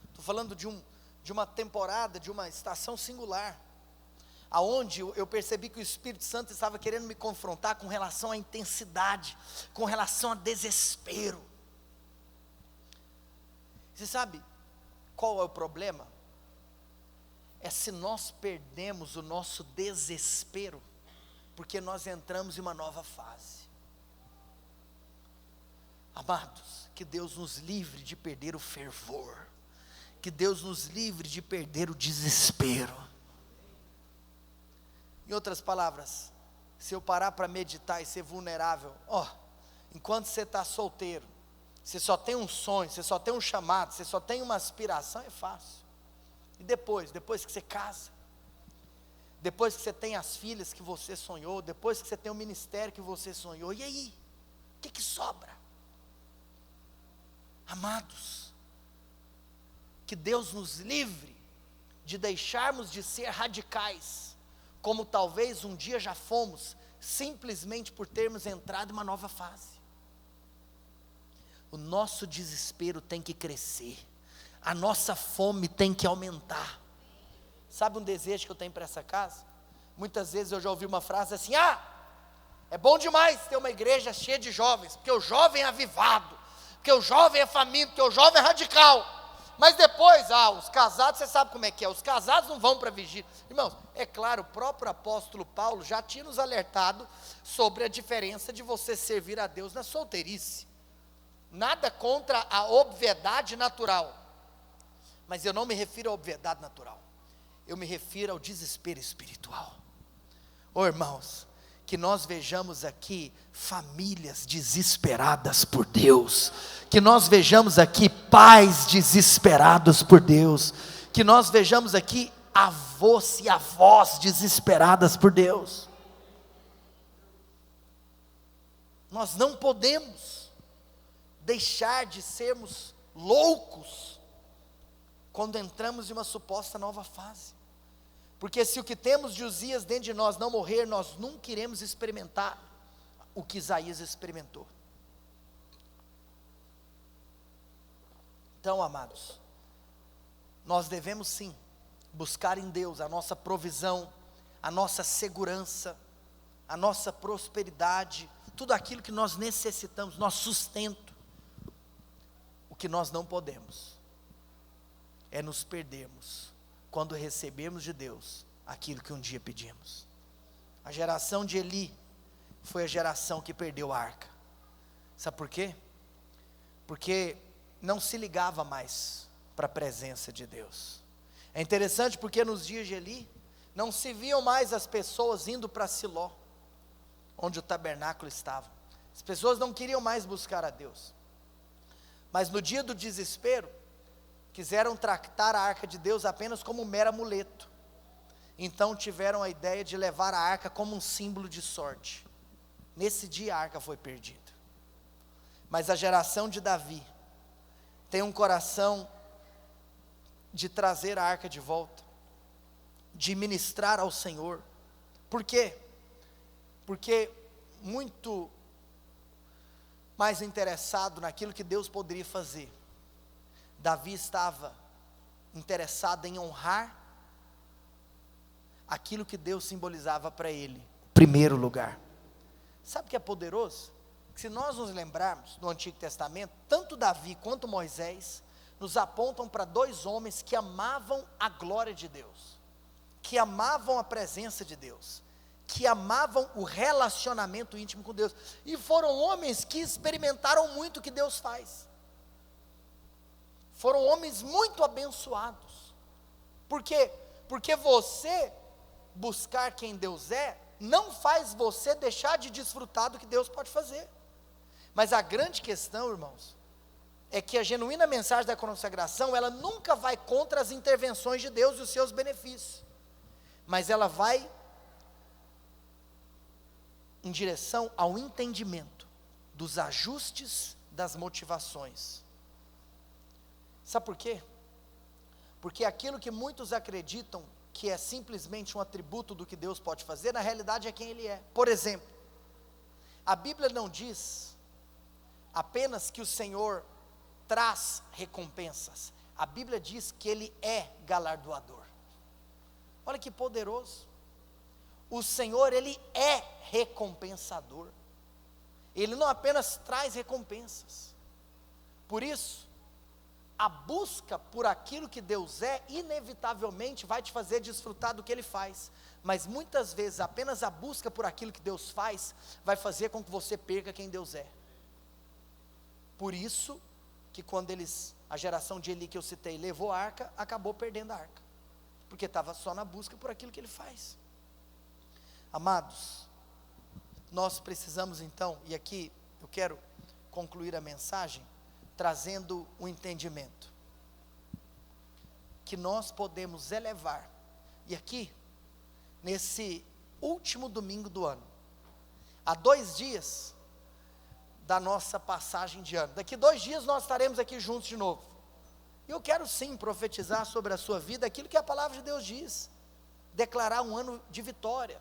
Estou falando de uma temporada, de uma estação singular, aonde eu percebi que o Espírito Santo estava querendo me confrontar com relação à intensidade, com relação a desespero. Você sabe qual é o problema? É se nós perdemos o nosso desespero, porque nós entramos em uma nova fase. Amados, que Deus nos livre de perder o fervor, que Deus nos livre de perder o desespero. Em outras palavras, se eu parar para meditar e ser vulnerável, enquanto você está solteiro, você só tem um sonho, você só tem um chamado, você só tem uma aspiração, é fácil. E depois que você casa, depois que você tem as filhas que você sonhou, depois que você tem o ministério que você sonhou, e aí? O que sobra? Amados, que Deus nos livre de deixarmos de ser radicais, como talvez um dia já fomos, simplesmente por termos entrado em uma nova fase. O nosso desespero tem que crescer, a nossa fome tem que aumentar. Sabe um desejo que eu tenho para essa casa? Muitas vezes eu já ouvi uma frase assim: é bom demais ter uma igreja cheia de jovens, porque o jovem é avivado, porque o jovem é faminto, porque o jovem é radical. Mas depois, os casados, você sabe como é que é, os casados não vão para vigília. Irmãos, é claro, o próprio apóstolo Paulo já tinha nos alertado sobre a diferença de você servir a Deus na solteirice. Nada contra a obviedade natural, mas eu não me refiro à obviedade natural, eu me refiro ao desespero espiritual. Irmãos, que nós vejamos aqui famílias desesperadas por Deus, que nós vejamos aqui pais desesperados por Deus, que nós vejamos aqui avós e avós desesperadas por Deus. Nós não podemos deixar de sermos loucos quando entramos em uma suposta nova fase, porque se o que temos de Uzias dentro de nós não morrer, nós nunca iremos experimentar o que Isaías experimentou. Então, amados, nós devemos sim buscar em Deus a nossa provisão, a nossa segurança, a nossa prosperidade, tudo aquilo que nós necessitamos, nosso sustento. O que nós não podemos é nos perdermos quando recebemos de Deus aquilo que um dia pedimos. A geração de Eli foi a geração que perdeu a arca. Sabe por quê? Porque não se ligava mais para a presença de Deus. É interessante porque nos dias de Eli não se viam mais as pessoas indo para Siló, onde o tabernáculo estava. As pessoas não queriam mais buscar a Deus. Mas no dia do desespero, quiseram tratar a arca de Deus apenas como um mero amuleto. Então tiveram a ideia de levar a arca como um símbolo de sorte. Nesse dia a arca foi perdida. Mas a geração de Davi tem um coração de trazer a arca de volta, de ministrar ao Senhor. Por quê? Porque muito mais interessado naquilo que Deus poderia fazer, Davi estava interessado em honrar aquilo que Deus simbolizava para ele, em primeiro lugar. Sabe o que é poderoso? Que se nós nos lembrarmos do Antigo Testamento, tanto Davi quanto Moisés nos apontam para dois homens que amavam a glória de Deus, que amavam a presença de Deus, que amavam o relacionamento íntimo com Deus, e foram homens que experimentaram muito o que Deus faz. Foram homens muito abençoados. Por quê? Porque você buscar quem Deus é, não faz você deixar de desfrutar do que Deus pode fazer. Mas a grande questão, irmãos, é que a genuína mensagem da consagração, ela nunca vai contra as intervenções de Deus e os seus benefícios, mas ela vai em direção ao entendimento dos ajustes das motivações. Sabe por quê? Porque aquilo que muitos acreditam que é simplesmente um atributo do que Deus pode fazer, na realidade é quem Ele é. Por exemplo, a Bíblia não diz apenas que o Senhor traz recompensas. A Bíblia diz que Ele é galardoador. Olha que poderoso. O Senhor, Ele é recompensador. Ele não apenas traz recompensas. Por isso, a busca por aquilo que Deus é, inevitavelmente vai te fazer desfrutar do que Ele faz. Mas muitas vezes, apenas a busca por aquilo que Deus faz, vai fazer com que você perca quem Deus é. Por isso, que quando a geração de Eli que eu citei, levou a arca, acabou perdendo a arca. Porque estava só na busca por aquilo que Ele faz. Amados, nós precisamos então, e aqui eu quero concluir a mensagem, trazendo um entendimento, que nós podemos elevar, e aqui, nesse último domingo do ano, há 2 dias da nossa passagem de ano, daqui 2 dias nós estaremos aqui juntos de novo, e eu quero sim profetizar sobre a sua vida, aquilo que a palavra de Deus diz, declarar um ano de vitória,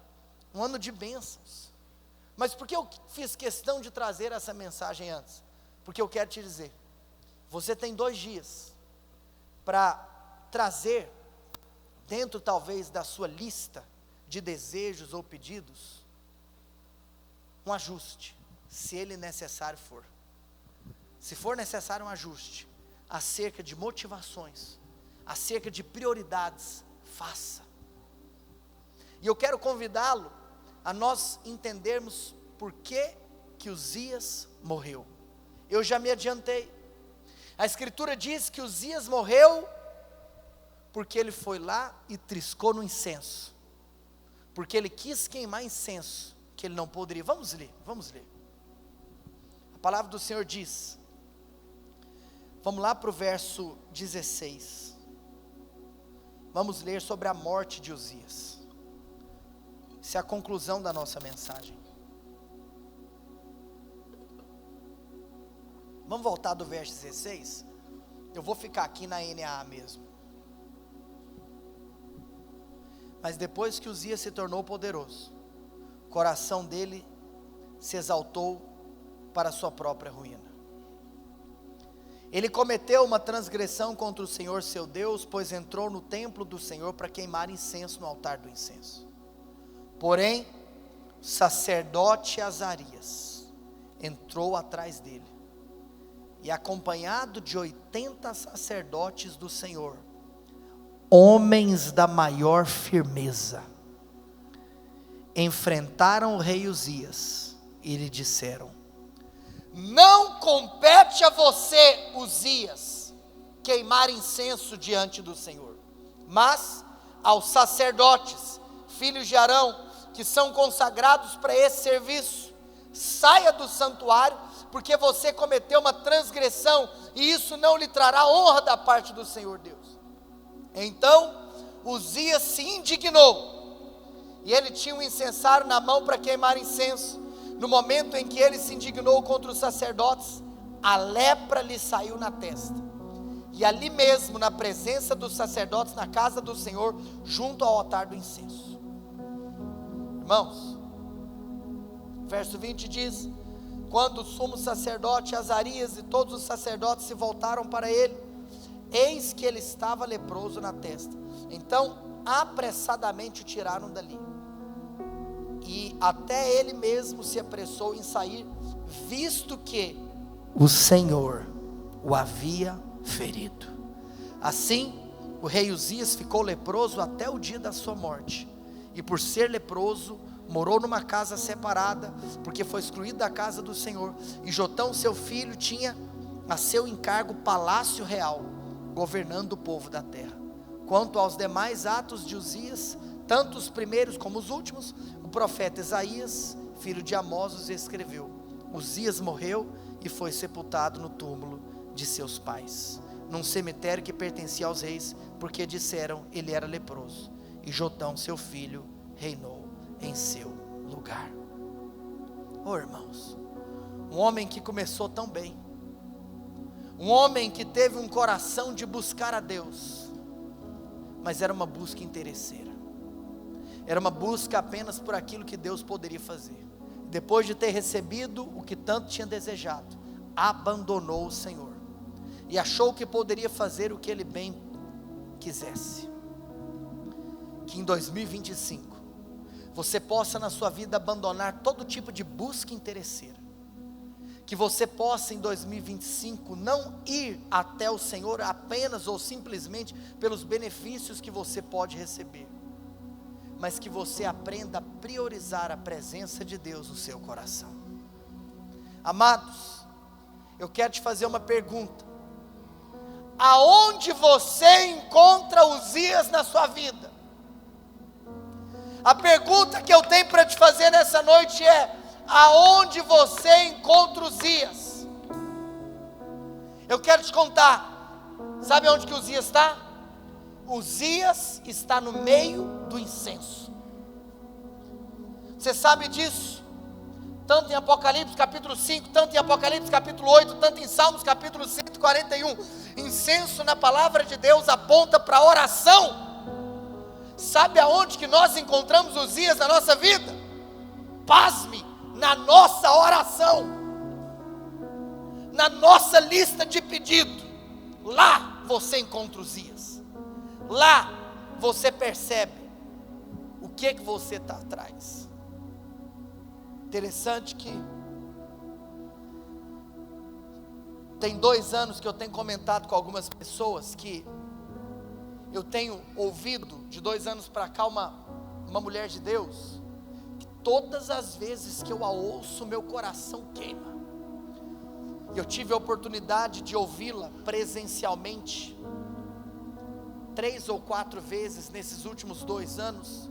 um ano de bênçãos. Mas por que eu fiz questão de trazer essa mensagem antes? Porque eu quero te dizer, você tem 2 dias para trazer, dentro talvez da sua lista de desejos ou pedidos, um ajuste, se ele necessário for. Se for necessário um ajuste, acerca de motivações, acerca de prioridades, faça. E eu quero convidá-lo a nós entendermos por que Uzias morreu. Eu já me adiantei. A Escritura diz que Uzias morreu porque ele foi lá e triscou no incenso, porque ele quis queimar incenso, que ele não poderia. Vamos ler. A palavra do Senhor diz, vamos lá para o verso 16, vamos ler sobre a morte de Uzias. Essa é a conclusão da nossa mensagem. Vamos voltar do verso 16. Eu vou ficar aqui na NAA mesmo. Mas depois que Uzias se tornou poderoso, o coração dele se exaltou para a sua própria ruína. Ele cometeu uma transgressão contra o Senhor seu Deus, pois entrou no templo do Senhor para queimar incenso no altar do incenso. Porém, o sacerdote Azarias entrou atrás dele, e acompanhado de 80 sacerdotes do Senhor, homens da maior firmeza, enfrentaram o rei Uzias, e lhe disseram: não compete a você, Uzias, queimar incenso diante do Senhor, mas aos sacerdotes, filhos de Arão, que são consagrados para esse serviço. Saia do santuário, porque você cometeu uma transgressão, e isso não lhe trará honra da parte do Senhor Deus. Então Uzias se indignou, e ele tinha um incensário na mão para queimar incenso. No momento em que ele se indignou contra os sacerdotes, a lepra lhe saiu na testa, e ali mesmo, na presença dos sacerdotes, na casa do Senhor, junto ao altar do incenso. Irmãos, verso 20 diz: quando o sumo sacerdote Azarias e todos os sacerdotes se voltaram para ele, eis que ele estava leproso na testa. Então apressadamente o tiraram dali, e até ele mesmo se apressou em sair, visto que o Senhor o havia ferido. Assim o rei Uzias ficou leproso até o dia da sua morte, e por ser leproso, morou numa casa separada, porque foi excluído da casa do Senhor. E Jotão seu filho tinha a seu encargo palácio real, governando o povo da terra. Quanto aos demais atos de Uzias, tanto os primeiros como os últimos, o profeta Isaías, filho de Amós, os escreveu. Uzias morreu e foi sepultado no túmulo de seus pais, num cemitério que pertencia aos reis, porque disseram, ele era leproso. E Jotão seu filho reinou em seu lugar. Oh irmãos, um homem que começou tão bem, Um homem que teve um coração de buscar a Deus, mas era uma busca interesseira. Era uma busca apenas por aquilo que Deus poderia fazer. Depois de ter recebido o que tanto tinha desejado, abandonou o Senhor e achou que poderia fazer o que ele bem quisesse. Que em 2025 você possa na sua vida abandonar todo tipo de busca interesseira. Que você possa em 2025 não ir até o Senhor apenas ou simplesmente pelos benefícios que você pode receber, mas que você aprenda a priorizar a presença de Deus no seu coração. Amados, eu quero te fazer uma pergunta: aonde você encontra Uzias na sua vida? A pergunta que eu tenho para te fazer nessa noite é: aonde você encontra Uzias? Eu quero te contar, sabe onde que Uzias está? Uzias está no meio do incenso. Você sabe disso? Tanto em Apocalipse capítulo 5, tanto em Apocalipse capítulo 8, tanto em Salmos capítulo 141. Incenso na palavra de Deus aponta para a oração. Sabe aonde que nós encontramos Uzias na nossa vida? Pasme, na nossa oração, na nossa lista de pedido. Lá você encontra Uzias. Lá você percebe o que você está atrás. Interessante que tem 2 anos que eu tenho comentado com algumas pessoas que eu tenho ouvido de 2 anos para cá uma mulher de Deus, que todas as vezes que eu a ouço, meu coração queima. Eu tive a oportunidade de ouvi-la presencialmente 3 ou 4 vezes nesses últimos 2 anos,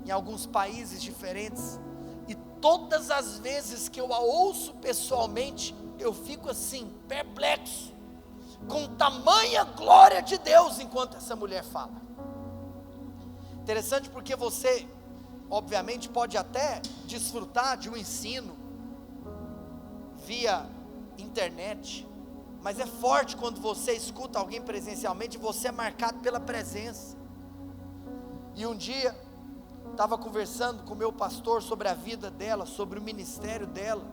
em alguns países diferentes, e todas as vezes que eu a ouço pessoalmente, eu fico assim, perplexo, com tamanha glória de Deus, enquanto essa mulher fala. Interessante porque você, obviamente, pode até desfrutar de um ensino via internet, mas é forte quando você escuta alguém presencialmente, você é marcado pela presença. E um dia, estava conversando com o meu pastor sobre a vida dela, sobre o ministério dela.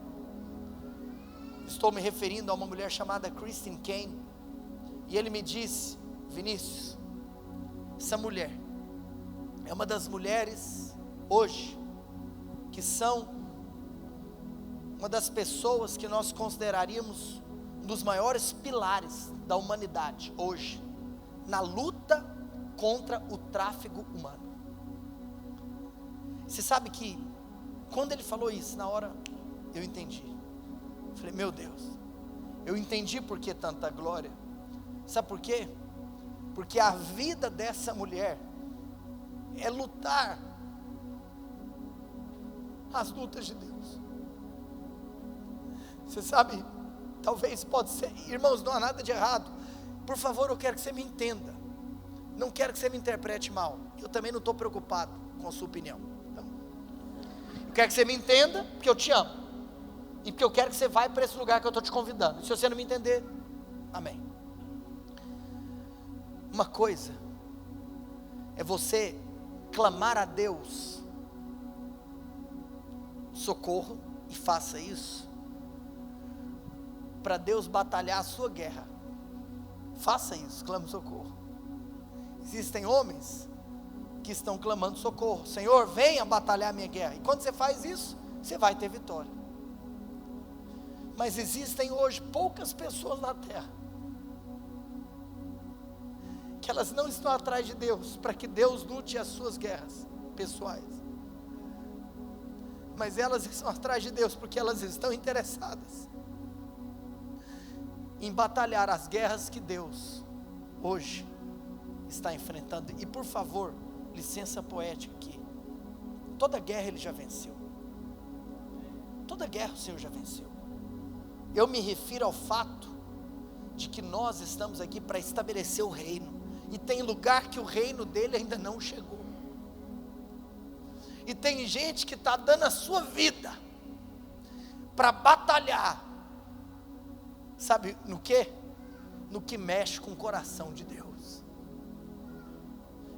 Estou me referindo a uma mulher chamada Christine Kane. E ele me disse: Vinícius, essa mulher é uma das mulheres hoje que são uma das pessoas que nós consideraríamos um dos maiores pilares da humanidade hoje, na luta contra o tráfico humano. Você sabe que quando ele falou isso, na hora eu entendi. Falei, meu Deus, eu entendi por que tanta glória. Sabe por quê? Porque a vida dessa mulher é lutar as lutas de Deus. Você sabe, talvez pode ser, irmãos, não há nada de errado. Por favor, eu quero que você me entenda. Não quero que você me interprete mal. Eu também não estou preocupado com a sua opinião. Eu quero que você me entenda, porque eu te amo. E porque eu quero que você vá para esse lugar que eu estou te convidando. E se você não me entender, amém. Uma coisa é você clamar a Deus socorro, e faça isso para Deus batalhar a sua guerra. Faça isso, clame socorro. Existem homens que estão clamando socorro: Senhor, venha batalhar a minha guerra. E quando você faz isso, você vai ter vitória. Mas existem hoje poucas pessoas na terra que elas não estão atrás de Deus para que Deus lute as suas guerras pessoais, mas elas estão atrás de Deus porque elas estão interessadas em batalhar as guerras que Deus hoje está enfrentando. E por favor, licença poética aqui, toda guerra Ele já venceu. Toda guerra o Senhor já venceu. Eu me refiro ao fato de que nós estamos aqui para estabelecer o reino, e tem lugar que o reino dele ainda não chegou, e tem gente que está dando a sua vida para batalhar Sabe no quê? No que mexe com o coração de Deus.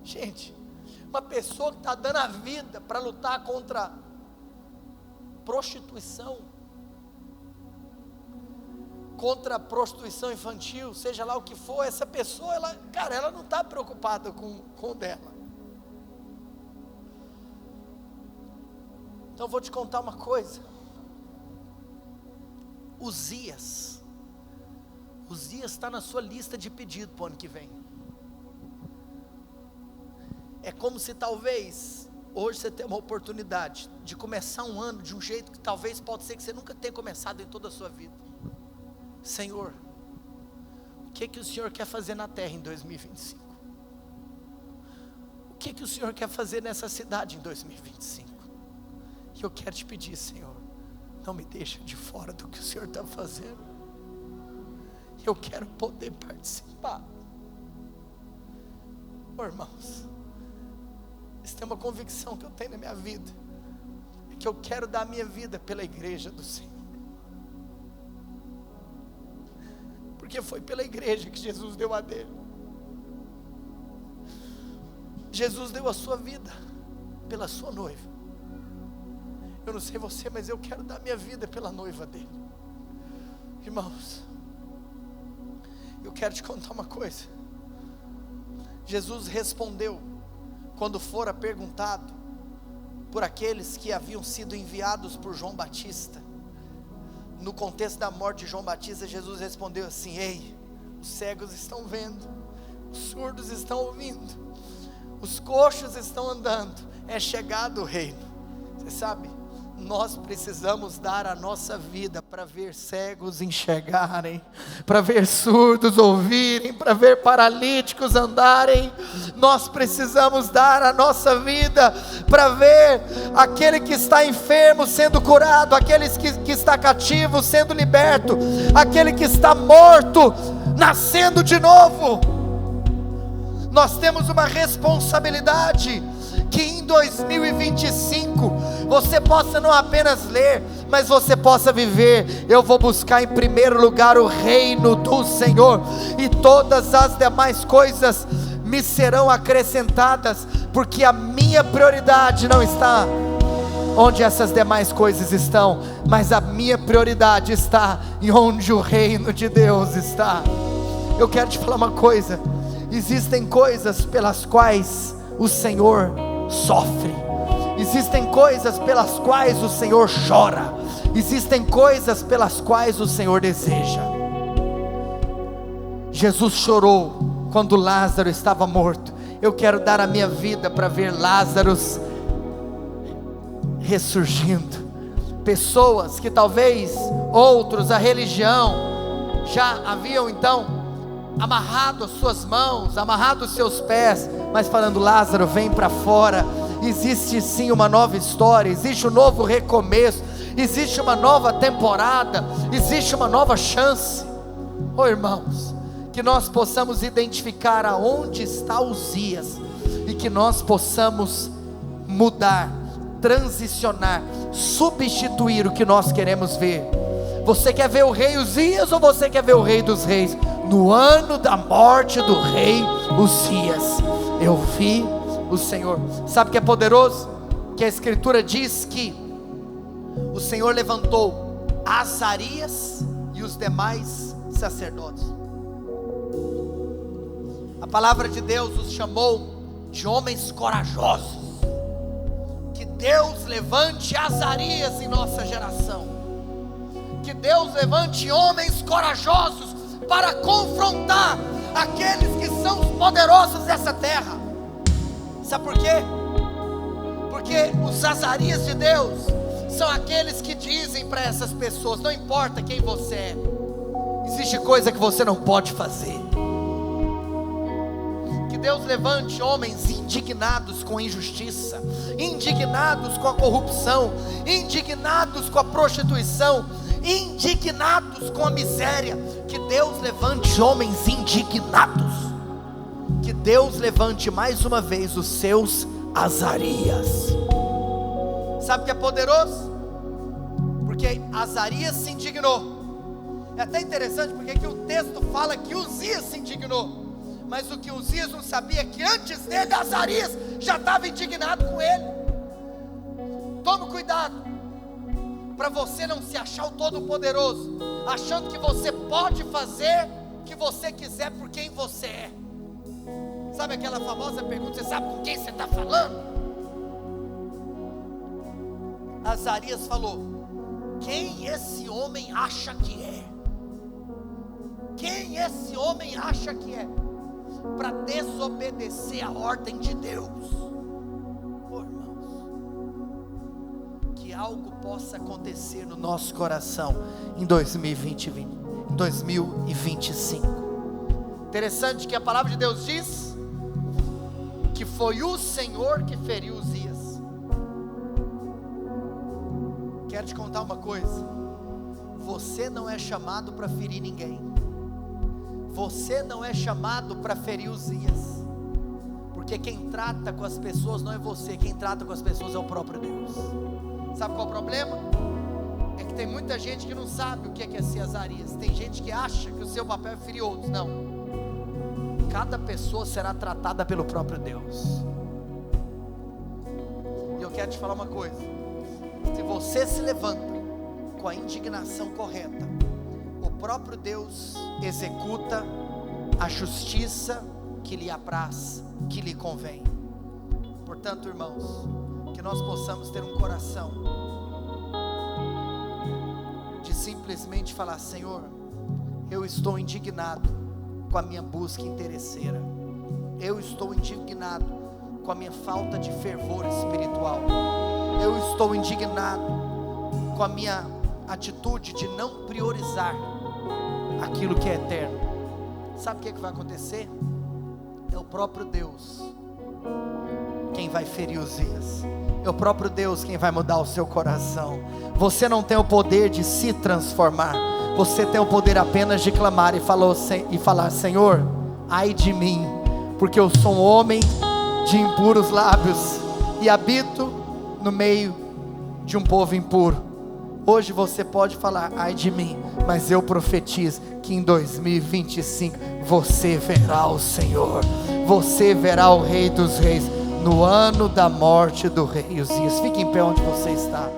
Gente, uma pessoa que está dando a vida para lutar contra prostituição, contra a prostituição infantil, seja lá o que for, essa pessoa, ela não está preocupada com o dela. Então eu vou te contar uma coisa. Uzias está na sua lista de pedido para o ano que vem. É como se talvez hoje você tenha uma oportunidade de começar um ano de um jeito que talvez pode ser que você nunca tenha começado em toda a sua vida. Senhor, o que o Senhor quer fazer na terra em 2025? O que o Senhor quer fazer nessa cidade em 2025? E eu quero te pedir, Senhor, não me deixa de fora do que o Senhor está fazendo. Eu quero poder participar. Oh, irmãos, isso é uma convicção que eu tenho na minha vida, é que eu quero dar a minha vida pela igreja do Senhor, porque foi pela igreja que Jesus deu a dele. Jesus deu a sua vida pela sua noiva. Eu não sei você, mas eu quero dar minha vida pela noiva dele. Irmãos, eu quero te contar uma coisa. Jesus respondeu quando fora perguntado por aqueles que haviam sido enviados por João Batista. No contexto da morte de João Batista, Jesus respondeu assim: ei, os cegos estão vendo, os surdos estão ouvindo, os coxos estão andando, é chegado o reino. Você sabe, nós precisamos dar a nossa vida para ver cegos enxergarem, para ver surdos ouvirem, para ver paralíticos andarem. Nós precisamos dar a nossa vida para ver aquele que está enfermo sendo curado, aquele que está cativo sendo liberto, aquele que está morto nascendo de novo. Nós temos uma responsabilidade, que em 2025 você possa não apenas ler, mas você possa viver. Eu vou buscar em primeiro lugar o reino do Senhor, e todas as demais coisas me serão acrescentadas, porque a minha prioridade não está onde essas demais coisas estão, mas a minha prioridade está em onde o reino de Deus está. Eu quero te falar uma coisa: existem coisas pelas quais o Senhor sofre, existem coisas pelas quais o Senhor chora, existem coisas pelas quais o Senhor deseja. Jesus chorou quando Lázaro estava morto. Eu quero dar a minha vida para ver Lázaro ressurgindo. Pessoas que talvez outros, a religião, já haviam então amarrado as suas mãos, amarrado os seus pés, mas falando: Lázaro, vem para fora. Existe sim uma nova história, existe um novo recomeço, existe uma nova temporada, existe uma nova chance. Oh, irmãos, que nós possamos identificar aonde está Uzias, e que nós possamos mudar, transicionar, substituir o que nós queremos ver. Você quer ver o rei Uzias ou você quer ver o rei dos reis? No ano da morte do rei Uzias, eu vi o Senhor. Sabe o que é poderoso? Que a escritura diz que o Senhor levantou Azarias e os demais sacerdotes. A palavra de Deus os chamou de homens corajosos. Que Deus levante Azarias em nossa geração, que Deus levante homens corajosos para confrontar aqueles que são os poderosos dessa terra. Sabe por quê? Porque os Azarias de Deus são aqueles que dizem para essas pessoas: não importa quem você é, existe coisa que você não pode fazer. Que Deus levante homens indignados com a injustiça, indignados com a corrupção, indignados com a prostituição, indignados com a miséria. Que Deus levante homens indignados. Que Deus levante mais uma vez os seus Azarias. Sabe o que é poderoso? Porque Azarias se indignou. É até interessante porque aqui o texto fala que Uzias se indignou. Mas o que Uzias não sabia é que antes dele, Azarias já estava indignado com ele. Tome cuidado, para você não se achar o Todo-Poderoso, achando que você pode fazer o que você quiser por quem você é. Sabe aquela famosa pergunta, você sabe com quem você está falando? Azarias falou: quem esse homem acha que é? Quem esse homem acha que é? Para desobedecer a ordem de Deus. Oh, irmãos, que algo possa acontecer no nosso coração em 2025. Interessante que a palavra de Deus diz que foi o Senhor que feriu Uzias. Quero te contar uma coisa: você não é chamado para ferir ninguém. Você não é chamado para ferir Uzias, porque quem trata com as pessoas não é você, quem trata com as pessoas é o próprio Deus. Sabe qual é o problema? É que tem muita gente que não sabe o que é ser Azarias. Tem gente que acha que o seu papel é ferir outros. Não, cada pessoa será tratada pelo próprio Deus. E eu quero te falar uma coisa: se você se levanta com a indignação correta, o próprio Deus executa a justiça que lhe apraz, que lhe convém. Portanto, irmãos, que nós possamos ter um coração de simplesmente falar: Senhor, eu estou indignado com a minha busca interesseira, eu estou indignado com a minha falta de fervor espiritual, eu estou indignado com a minha atitude de não priorizar aquilo que é eterno. Sabe o que vai acontecer? É o próprio Deus quem vai ferir Uzias. É o próprio Deus quem vai mudar o seu coração. Você não tem o poder de se transformar. Você tem o poder apenas de clamar e falar: Senhor, ai de mim, porque eu sou um homem de impuros lábios e habito no meio de um povo impuro. Hoje você pode falar: ai de mim, mas eu profetizo que em 2025 você verá o Senhor, você verá o Rei dos Reis, no ano da morte do rei Uzias. Fique em pé onde você está.